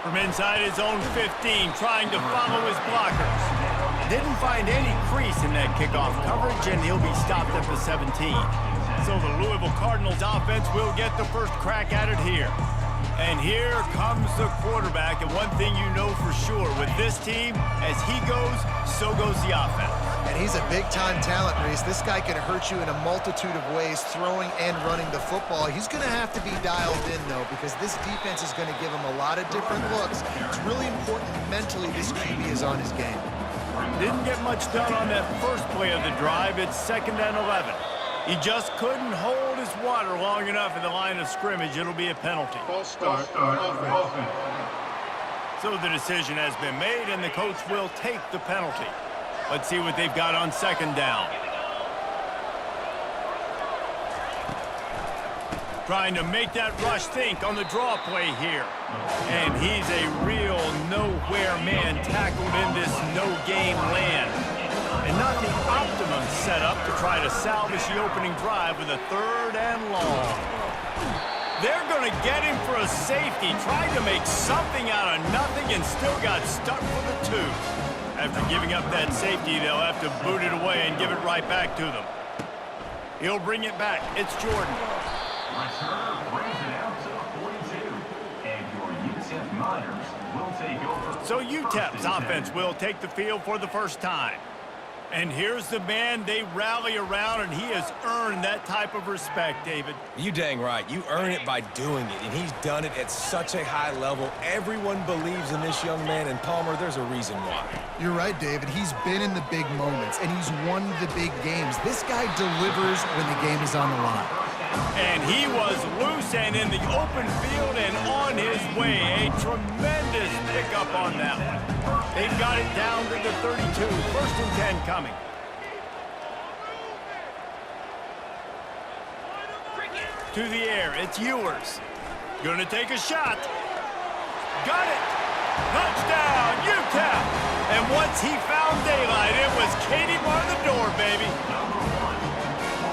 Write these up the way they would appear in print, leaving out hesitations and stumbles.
From inside his own 15, trying to follow his blockers. Didn't find any crease in that kickoff coverage, and he'll be stopped at the 17. So the Louisville Cardinals offense will get the first crack at it here. And here comes the quarterback, and one thing you know for sure, with this team, as he goes, so goes the offense. And he's a big-time talent, Reese. This guy can hurt you in a multitude of ways, throwing and running the football. He's going to have to be dialed in, though, because this defense is going to give him a lot of different looks. It's really important mentally this QB is on his game. Didn't get much done on that first play of the drive. It's 2nd and 11. He just couldn't hold his water long enough in the line of scrimmage. It'll be a penalty. False start. Offense. So the decision has been made, and the coach will take the penalty. Let's see what they've got on 2nd down. Trying to make that rush think on the draw play here. And he's a real nowhere man tackled in this no-game land. And not the optimum setup to try to salvage the opening drive with a 3rd and long. They're going to get him for a safety, trying to make something out of nothing, and still got stuck for the 2. After giving up that safety, they'll have to boot it away and give it right back to them. He'll bring it back. It's Jordan. Return brings it out to the 42. And your UTEP Miners will take over. So UTEP's offense will take the field for the first time. And here's the man they rally around, and he has earned that type of respect, David. You dang right. You earn it by doing it, and he's done it at such a high level. Everyone believes in this young man, and Palmer, there's a reason why. You're right, David. He's been in the big moments, and he's won the big games. This guy delivers when the game is on the line. And he was loose and in the open field and on his way. A tremendous pickup on that one. They've got it down to the 32. 1st and 10 coming. To the air, it's Ewers. Gonna take a shot. Got it! Touchdown, UTEP! And once he found daylight, it was Katie bar the door, baby.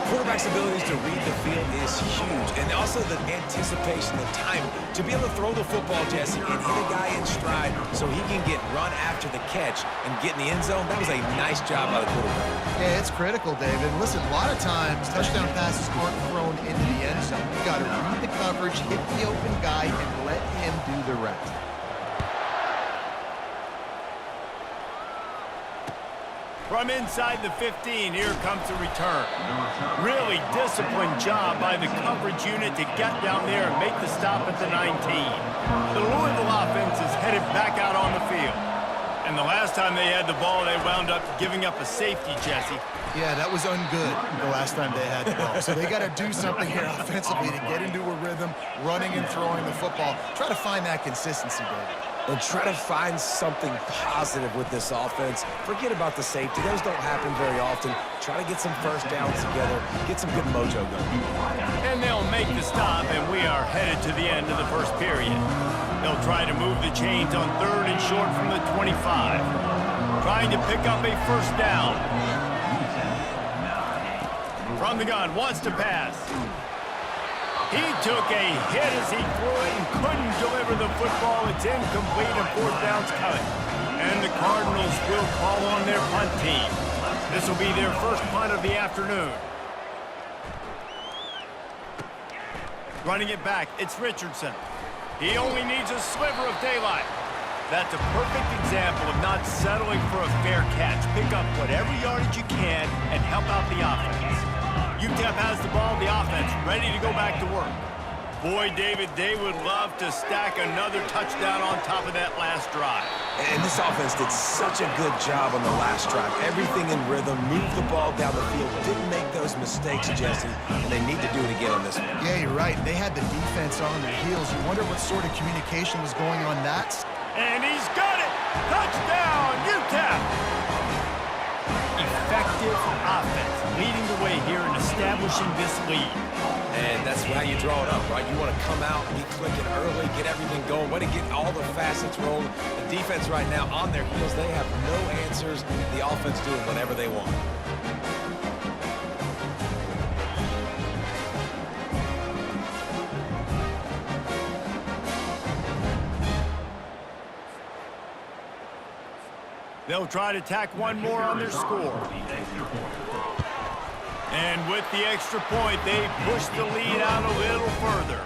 Quarterback's abilities to read the field is huge, and also the anticipation, the timing. To be able to throw the football, Jesse, and hit a guy in stride so he can get run after the catch and get in the end zone, that was a nice job by the quarterback. Yeah, it's critical, David. Listen, a lot of times, touchdown passes aren't thrown into the end zone. You've got to read the coverage, hit the open guy, and let him do the rest. From inside the 15, here comes the return. Really disciplined job by the coverage unit to get down there and make the stop at the 19. The Louisville offense is headed back out on the field. And the last time they had the ball, they wound up giving up a safety, Jesse. Yeah, that was ungood the last time they had the ball. So they got to do something here offensively to get into a rhythm, running and throwing the football. Try to find that consistency, David. And try to find something positive with this offense. Forget about the safety. Those don't happen very often. Try to get some first downs together, get some good mojo going. And they'll make the stop, and we are headed to the end of the first period. They'll try to move the chains on 3rd and short from the 25. Trying to pick up a first down. From the gun, wants to pass. He took a hit as he threw it and couldn't deliver the football. It's incomplete and 4th down's coming. And the Cardinals will call on their punt team. This will be their first punt of the afternoon. Running it back, it's Richardson. He only needs a sliver of daylight. That's a perfect example of not settling for a fair catch. Pick up whatever yardage you can and help out the offense. UTEP has the ball, the offense ready to go back to work. Boy, David, they would love to stack another touchdown on top of that last drive. And this offense did such a good job on the last drive. Everything in rhythm, moved the ball down the field, didn't make those mistakes, Jesse, and they need to do it again on this one. Yeah, you're right. They had the defense on their heels. You wonder what sort of communication was going on that. And he's got it! Touchdown, UTEP! Effective offense, leading the way here in establishing this lead. And that's how you draw it up, right? You want to come out, be clicking early, get everything going, way to get all the facets rolling. The defense right now on their heels, they have no answers. The offense doing whatever they want. They'll try to tack one more on their score. And with the extra point, they push the lead out a little further.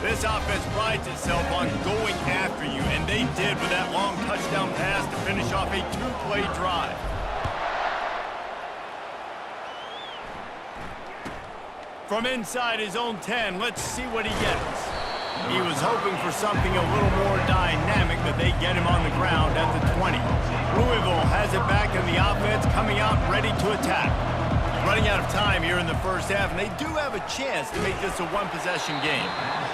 This offense prides itself on going after you, and they did with that long touchdown pass to finish off a two-play drive. From inside his own 10, let's see what he gets. He was hoping for something a little more dynamic, but they get him on the ground at the 20. Louisville has it back in the offense, coming out ready to attack. Running out of time here in the first half, and they do have a chance to make this a one-possession game.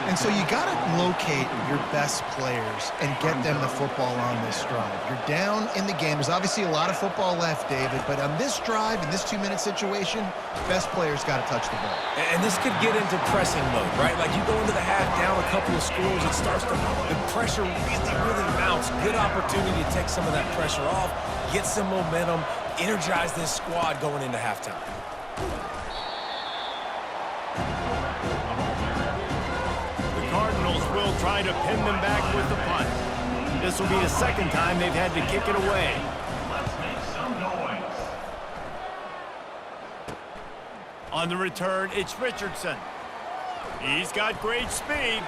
And so you got to locate your best players and get them the football on this drive. You're down in the game. There's obviously a lot of football left, David, but on this drive, in this 2-minute situation, best players got to touch the ball. And this could get into pressing mode, right? Like you go into the half down a couple of scores, it starts to, the pressure really mounts. Good opportunity to take some of that pressure off, get some momentum, energize this squad going into halftime. The Cardinals will try to pin them back with the punt. This will be the second time they've had to kick it away. Let's make some noise. On the return, it's Richardson. He's got great speed.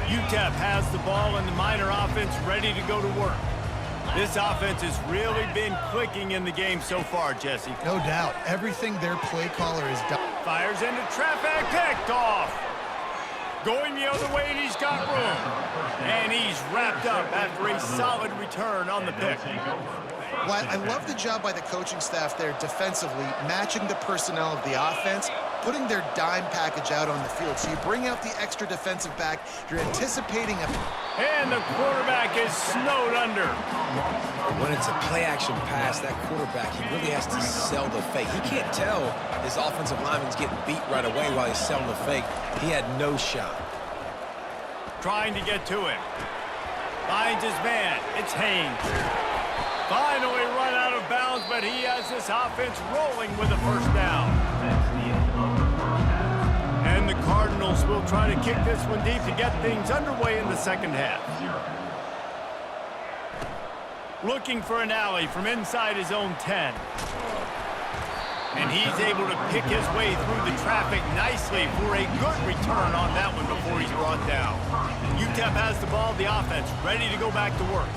UTEP has the ball and the Miner offense ready to go to work. This offense has really been clicking in the game so far, Jesse. No doubt. Everything their play caller has done. Fires into traffic, picked off. Going the other way, and he's got room. And he's wrapped up after a solid return on the pick. Well, I love the job by the coaching staff there defensively, matching the personnel of the offense, putting their dime package out on the field. So you bring out the extra defensive back. You're anticipating a... And the quarterback is snowed under. When it's a play-action pass, that quarterback, he really has to sell the fake. He can't tell his offensive lineman's getting beat right away while he's selling the fake. He had no shot. Trying to get to him. Finds his man. It's Haynes. Finally run out of bounds, but he has this offense rolling with a first down. And the Cardinals will try to kick this one deep to get things underway in the second half. Looking for an alley from inside his own 10. And he's able to pick his way through the traffic nicely for a good return on that one before he's brought down. UTEP has the ball, the offense ready to go back to work.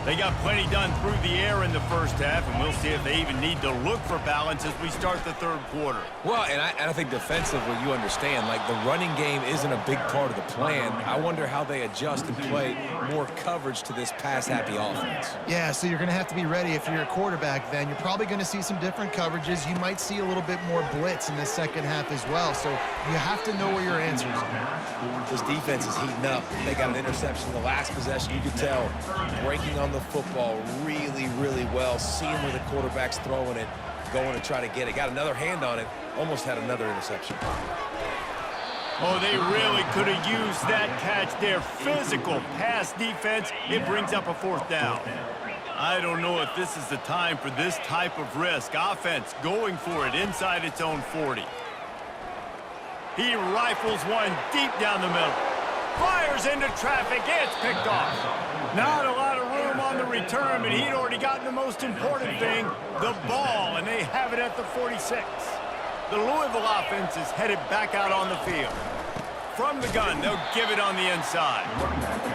They got plenty done through the air in the first half, and we'll see if they even need to look for balance as we start the third quarter. Well, and I think defensively, you understand, like the running game isn't a big part of the plan. I wonder how they adjust and play more coverage to this pass-happy offense. Yeah, so you're going to have to be ready if you're a quarterback then. You're probably going to see some different coverages. You might see a little bit more blitz in the second half as well. So you have to know where your answers are. This defense is heating up. They got an interception the last possession. You could tell breaking on the football really well, seeing where the quarterback's throwing it, going to try to get it. Got another hand on it, almost had another interception. Oh, they really could have used that catch there. Physical pass defense, it brings up a fourth down. I don't know if this is the time for this type of risk. Offense going for it inside its own 40. He rifles one deep down the middle. Fires into traffic, it's picked off. Not a lot of room on the return, but he'd already gotten the most important thing, the ball, and they have it at the 46. The Louisville offense is headed back out on the field. From the gun, they'll give it on the inside.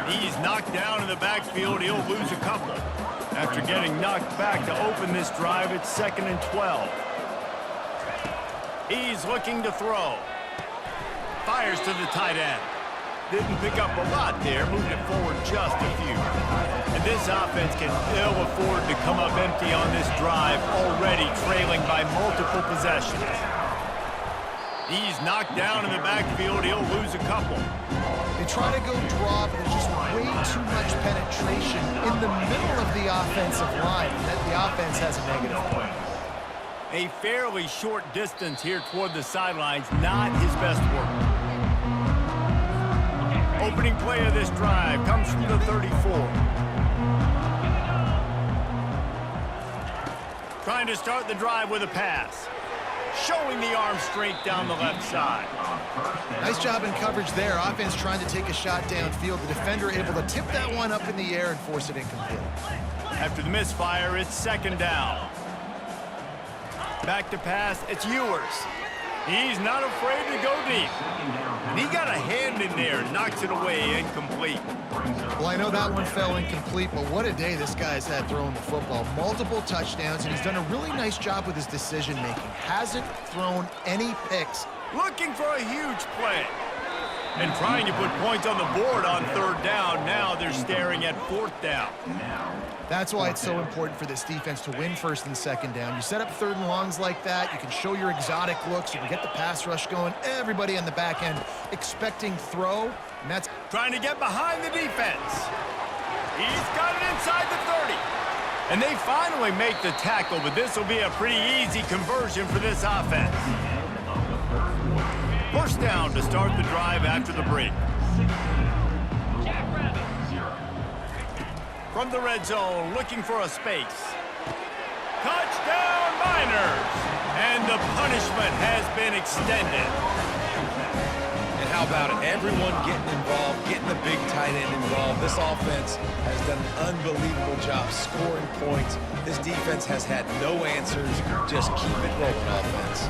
He's knocked down in the backfield, he'll lose a couple. After getting knocked back to open this drive, it's 2nd and 12. He's looking to throw. Fires to the tight end. Didn't pick up a lot there, moved it forward just a few. And this offense can ill afford to come up empty on this drive, already trailing by multiple possessions. He's knocked down in the backfield, he'll lose a couple. They try to go draw, but there's just way too much penetration in the middle of the offensive line, and the offense has a negative point. A fairly short distance here toward the sidelines, not his best work. Opening play of this drive comes from the 34. Trying to start the drive with a pass. showing the arm strength down the left side. Nice job in coverage there. Offense trying to take a shot downfield. The defender able to tip that one up in the air and force it incomplete. After the misfire, it's second down. Back to pass, it's Ewers. He's not afraid to go deep. And he got a hand in there, knocks it away, incomplete. Well, I know that one fell incomplete, but what a day this guy's had throwing the football. Multiple touchdowns, and he's done a really nice job with his decision-making. Hasn't thrown any picks. Looking for a huge play. And trying to put points on the board on third down. Now they're staring at fourth down. That's why it's so important for this defense to win first and second down. You set up third and longs like that, you can show your exotic looks, you can get the pass rush going, everybody on the back end expecting throw, and that's trying to get behind the defense. He's got it inside the 30. And they finally make the tackle, but this will be a pretty easy conversion for this offense. First down to start the drive after the break. From the red zone, looking for a space. Touchdown, Miners! And the punishment has been extended. And how about it? Everyone getting involved, getting the big tight end involved. This offense has done an unbelievable job scoring points. This defense has had no answers. Just keep it rolling, offense.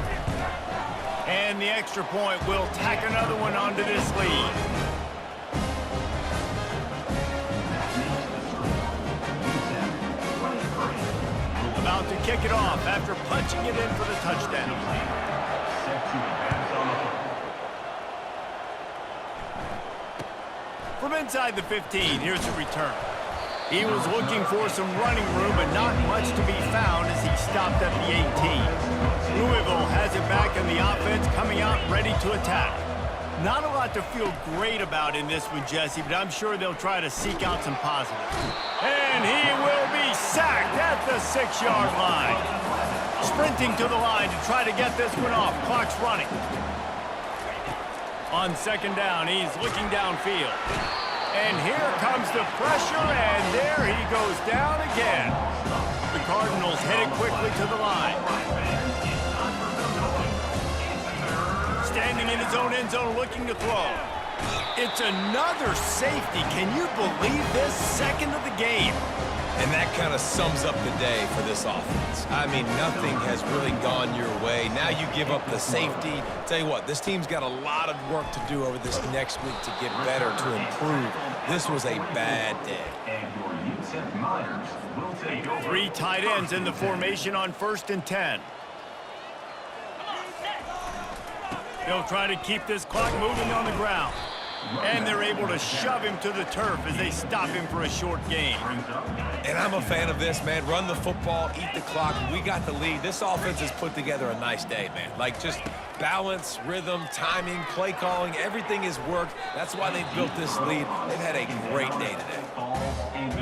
And the extra point will tack another one onto this lead. About to kick it off after punching it in for the touchdown. From inside the 15, here's the return. He was looking for some running room, but not much to be found as he stopped at the 18. Louisville has it back in the offense, coming out ready to attack. Not a lot to feel great about in this one, Jesse, but I'm sure they'll try to seek out some positives. And he will be sacked at the 6-yard line. Sprinting to the line to try to get this one off. Clock's running. On second down, he's looking downfield. And here comes the pressure, and there he goes down again. The Cardinals headed quickly to the line. Standing in his own end zone, looking to throw. It's another safety. Can you believe this? Second of the game. And that kind of sums up the day for this offense. I mean, nothing has really gone your way. Now you give up the safety. Tell you what, this team's got a lot of work to do over this next week to get better, to improve. This was a bad day. And your UTEP Miners will take over. 3 tight ends in the formation on 1st and 10. They'll try to keep this clock moving on the ground. And they're able to shove him to the turf as they stop him for a short gain. And I'm a fan of this, man. Run the football, eat the clock. We got the lead. This offense has put together a nice day, man. Like, just balance, rhythm, timing, play calling, everything has worked. That's why they've built this lead. They've had a great day today.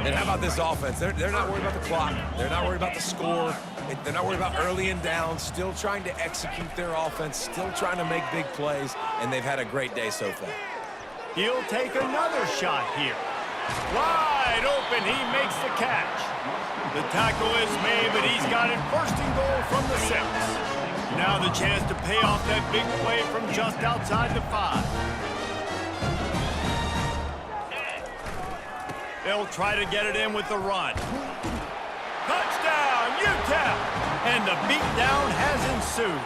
And how about this offense? They're not worried about the clock. They're not worried about the score. They're not worried about early and down. Still trying to execute their offense. Still trying to make big plays. And they've had a great day so far. He'll take another shot here. Wide open, he makes the catch. The tackle is made, but he's got it first and goal from the 6. Now the chance to pay off that big play from just outside the 5. They'll try to get it in with the run. Touchdown, UTEP! And the beatdown has ensued.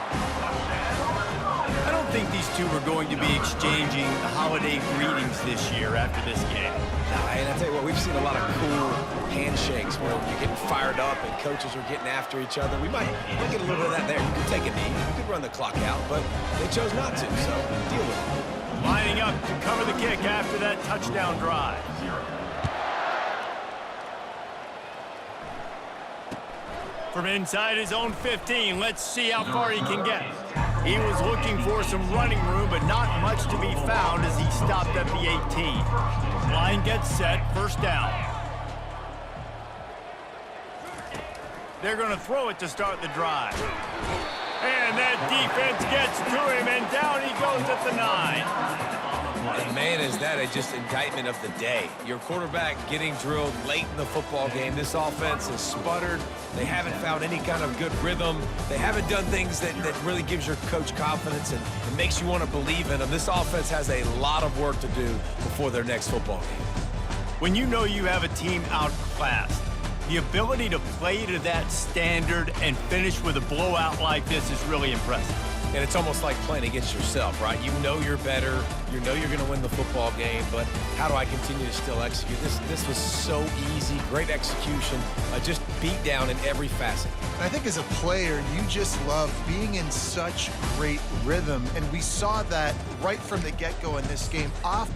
I don't think these two are going to be exchanging the holiday greetings this year after this game. And I tell you what, we've seen a lot of cool handshakes where you're getting fired up and coaches are getting after each other. We might get a little bit of that there. You could take a knee, you could run the clock out, but they chose not to, so deal with it. Lining up to cover the kick after that touchdown drive. From inside his own 15, let's see how far he can get. He was looking for some running room, but not much to be found as he stopped at the 18. Line gets set, first down. They're going to throw it to start the drive. And that defense gets to him, and down he goes at the 9. And man, is that just indictment of the day. Your quarterback getting drilled late in the football game. This offense has sputtered. They haven't found any kind of good rhythm. They haven't done things that really gives your coach confidence and makes you want to believe in them. This offense has a lot of work to do before their next football game. When you know you have a team outclassed, the ability to play to that standard and finish with a blowout like this is really impressive. And it's almost like playing against yourself, right? You know you're better. You know you're going to win the football game, but how do I continue to still execute? This was so easy, great execution, just beat down in every facet. And I think as a player, you just love being in such great rhythm, and we saw that right from the get-go in this game. Off